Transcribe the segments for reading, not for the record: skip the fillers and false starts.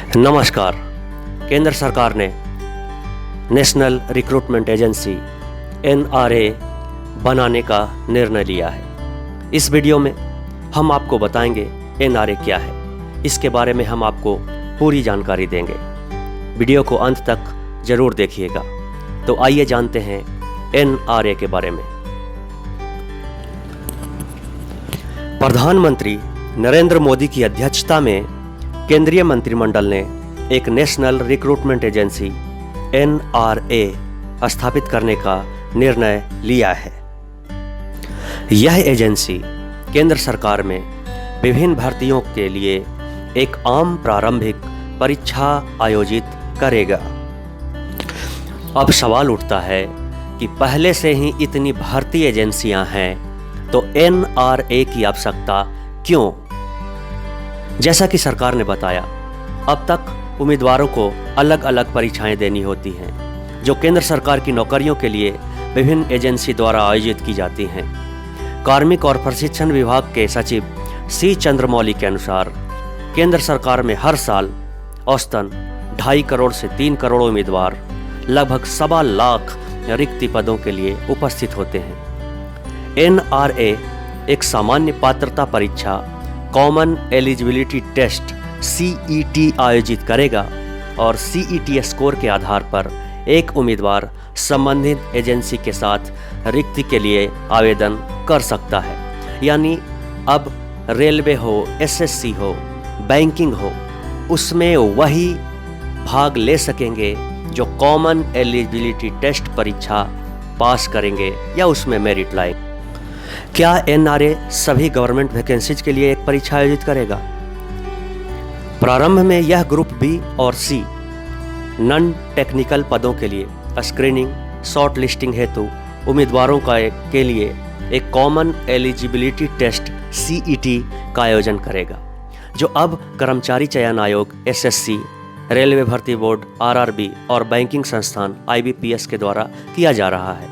नमस्कार। केंद्र सरकार ने नेशनल रिक्रूटमेंट एजेंसी NRA बनाने का निर्णय लिया है। इस वीडियो में हम आपको बताएंगे NRA क्या है, इसके बारे में हम आपको पूरी जानकारी देंगे। वीडियो को अंत तक जरूर देखिएगा। तो आइए जानते हैं NRA के बारे में। प्रधानमंत्री नरेंद्र मोदी की अध्यक्षता में केंद्रीय मंत्रिमंडल ने एक नेशनल रिक्रूटमेंट एजेंसी NRA स्थापित करने का निर्णय लिया है। यह एजेंसी केंद्र सरकार में विभिन्न भर्तियों के लिए एक आम प्रारंभिक परीक्षा आयोजित करेगा। अब सवाल उठता है कि पहले से ही इतनी भर्ती एजेंसियां हैं, तो NRA की आवश्यकता क्यों? जैसा कि सरकार ने बताया, अब तक उम्मीदवारों को अलग अलग परीक्षाएं देनी होती हैं, जो केंद्र सरकार की नौकरियों के लिए विभिन्न एजेंसी द्वारा आयोजित की जाती हैं। कार्मिक और प्रशिक्षण विभाग के सचिव C चंद्रमौली के अनुसार केंद्र सरकार में हर साल औसतन 2.5 करोड़ से 3 करोड़ उम्मीदवार लगभग 1.25 लाख रिक्त पदों के लिए उपस्थित होते हैं। NRA एक सामान्य पात्रता परीक्षा कॉमन एलिजिबिलिटी टेस्ट CET आयोजित करेगा और CET स्कोर के आधार पर एक उम्मीदवार संबंधित एजेंसी के साथ रिक्ति के लिए आवेदन कर सकता है। यानी अब रेलवे हो, SSC हो, बैंकिंग हो, उसमें वही भाग ले सकेंगे जो कॉमन एलिजिबिलिटी टेस्ट परीक्षा पास करेंगे या उसमें मेरिट लाएंगे। क्या NRA सभी गवर्नमेंट वैकेंसीज के लिए एक परीक्षा आयोजित करेगा? प्रारंभ में यह ग्रुप B और C नॉन टेक्निकल पदों के लिए स्क्रीनिंग शॉर्ट लिस्टिंग हेतु उम्मीदवारों के लिए एक कॉमन एलिजिबिलिटी टेस्ट CET का आयोजन करेगा, जो अब कर्मचारी चयन आयोग SSC, रेलवे भर्ती बोर्ड RRB और बैंकिंग संस्थान IBPS के द्वारा किया जा रहा है।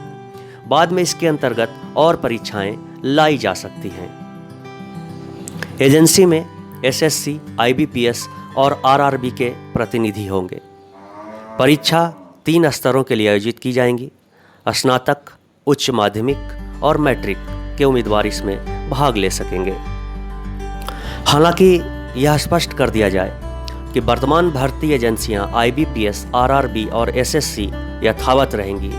बाद में इसके अंतर्गत और परीक्षाएं लाई जा सकती हैं। एजेंसी में SSC, IBPS और RRB के प्रतिनिधि होंगे। परीक्षा 3 स्तरों के लिए आयोजित की जाएंगी। स्नातक, उच्च माध्यमिक और मैट्रिक के उम्मीदवार इसमें भाग ले सकेंगे। हालांकि यह स्पष्ट कर दिया जाए कि वर्तमान भर्ती एजेंसियां IBPS, RRB और SSC यथावत रहेंगी।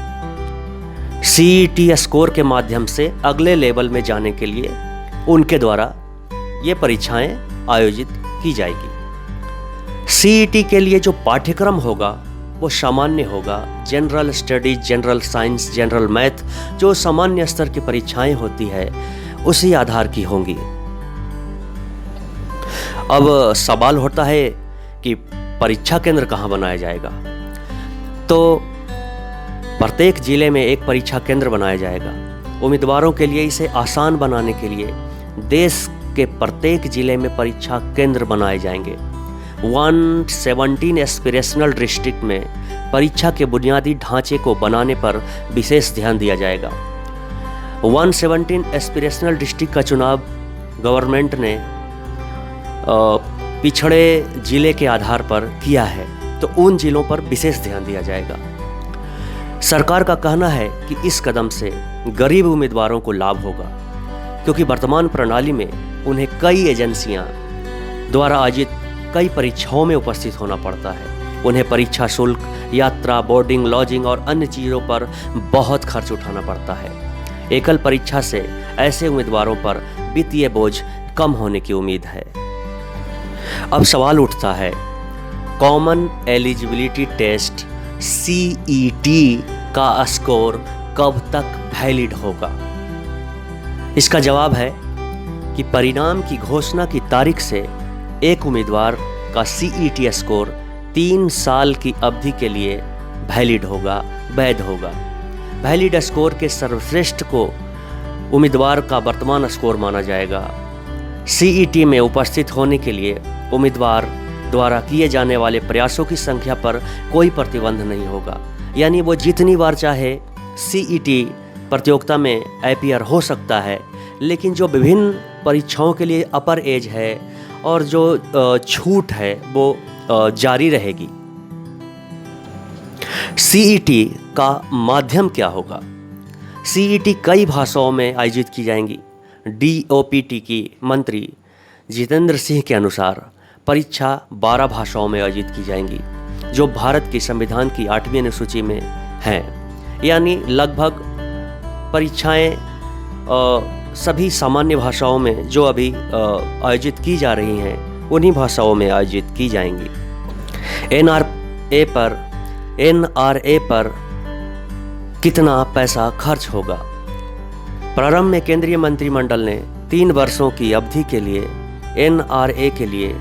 CET स्कोर के माध्यम से अगले लेवल में जाने के लिए उनके द्वारा ये परीक्षाएं आयोजित की जाएगी। CET के लिए जो पाठ्यक्रम होगा वो सामान्य होगा। General studies, general science, general math, जो सामान्य स्तर की परीक्षाएं होती है उसी आधार की होंगी। अब सवाल होता है कि परीक्षा केंद्र कहाँ बनाया जाएगा? तो प्रत्येक जिले में एक परीक्षा केंद्र बनाया जाएगा। उम्मीदवारों के लिए इसे आसान बनाने के लिए देश के प्रत्येक जिले में परीक्षा केंद्र बनाए जाएंगे। 117 एस्पिरेशनल डिस्ट्रिक्ट में परीक्षा के बुनियादी ढांचे को बनाने पर विशेष ध्यान दिया जाएगा। 117 एस्पिरेशनल डिस्ट्रिक्ट का चुनाव गवर्नमेंट ने पिछड़े जिले के आधार पर किया है, तो उन जिलों पर विशेष ध्यान दिया जाएगा। सरकार का कहना है कि इस कदम से गरीब उम्मीदवारों को लाभ होगा, क्योंकि वर्तमान प्रणाली में उन्हें कई एजेंसियां द्वारा आयोजित कई परीक्षाओं में उपस्थित होना पड़ता है। उन्हें परीक्षा शुल्क, यात्रा, बोर्डिंग, लॉजिंग और अन्य चीज़ों पर बहुत खर्च उठाना पड़ता है। एकल परीक्षा से ऐसे उम्मीदवारों पर वित्तीय बोझ कम होने की उम्मीद है। अब सवाल उठता है, कॉमन एलिजिबिलिटी टेस्ट CET का स्कोर कब तक वैलिड होगा? इसका जवाब है कि परिणाम की घोषणा की तारीख से एक उम्मीदवार का CET स्कोर 3 साल की अवधि के लिए वैलिड होगा, वैध होगा। वैलिड स्कोर के सर्वश्रेष्ठ को उम्मीदवार का वर्तमान स्कोर माना जाएगा। CET में उपस्थित होने के लिए उम्मीदवार द्वारा किए जाने वाले प्रयासों की संख्या पर कोई प्रतिबंध नहीं होगा। यानी वो जितनी बार चाहे CET प्रतियोगिता में अपीयर हो सकता है, लेकिन जो विभिन्न परीक्षाओं के लिए अपर एज है और जो छूट है वो जारी रहेगी। सीईटी का माध्यम क्या होगा? सीईटी कई भाषाओं में आयोजित की जाएंगी। डीओपीटी की मंत्री जितेंद्र सिंह के अनुसार परीक्षा 12 भाषाओं में आयोजित की जाएंगी, जो भारत के संविधान की 8वीं अनुसूची में हैं। यानी लगभग परीक्षाएं सभी सामान्य भाषाओं में जो अभी आयोजित की जा रही हैं उन्हीं भाषाओं में आयोजित की जाएंगी। एनआरए पर कितना पैसा खर्च होगा? प्रारंभ में केंद्रीय मंत्रिमंडल ने 3 वर्षों की अवधि के लिए एनआरए के लिए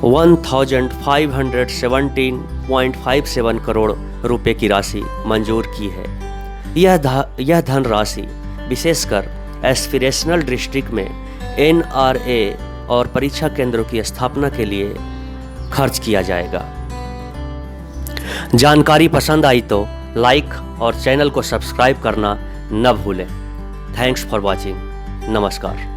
1517.57 करोड़ रुपए की राशि मंजूर की है। यह धनराशि विशेषकर एस्पिरेशनल डिस्ट्रिक्ट में एनआरए और परीक्षा केंद्रों की स्थापना के लिए खर्च किया जाएगा। जानकारी पसंद आई तो लाइक और चैनल को सब्सक्राइब करना न भूलें। Thanks for watching. नमस्कार।